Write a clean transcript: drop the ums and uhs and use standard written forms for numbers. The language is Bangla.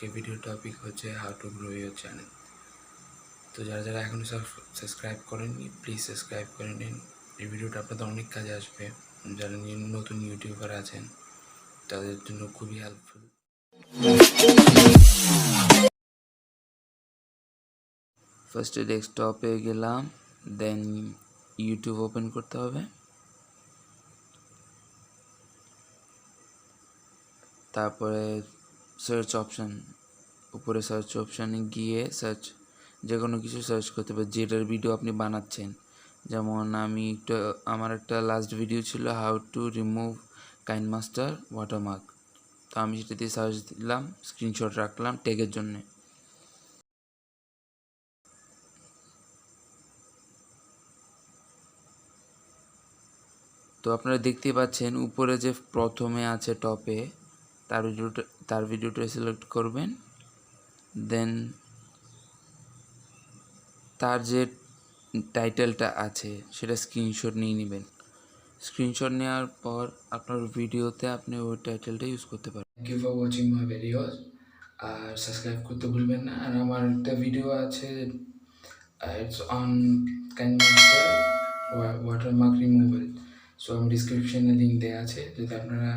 আজকে ভিডিও টপিক হচ্ছে how to grow your channel. তো যারা এখনও সাবস্ক্রাইব করেননি প্লিজ সাবস্ক্রাইব করে নিন। এই ভিডিওটা আপনাদের অনেক কাজে আসবে। যারা নতুন ইউটিউবার আছেন তাদের জন্য খুবই হেল্পফুল। ফার্স্টে ডেস্কটপে গেলাম, দেন ইউটিউব ওপেন করতে হবে। তারপরে সার্চ অপশান, উপরে সার্চ অপশানে গিয়ে যে কোনো কিছু সার্চ করতে হবে যেটার ভিডিও আপনি বানাচ্ছেন। যেমন আমার একটা লাস্ট ভিডিও ছিল how to remove KineMaster watermark. তো আমি সেটা দিয়ে সার্চ দিলাম, স্ক্রিনশট রাখলাম ট্যাগের জন্যে। তো আপনারা দেখতেই পাচ্ছেন উপরে যে প্রথমে আছে টপে তার ভিডিওটা সিলেক্ট করবেন, দেন তার যে টাইটেলটা আছে সেটা স্ক্রিনশট নিয়ে নেবেন। স্ক্রিনশট নেওয়ার পর আপনার ভিডিওতে আপনি ওই টাইটেলটা ইউজ করতে পারেন। Thank you for watching my videos. আর সাবস্ক্রাইব করতে ভুলবেন না। আর আমার একটা ভিডিও আছে, it's on KineMaster watermark removal. So আমি ডিসক্রিপশনে লিঙ্ক দেওয়া আছে, যদি আপনারা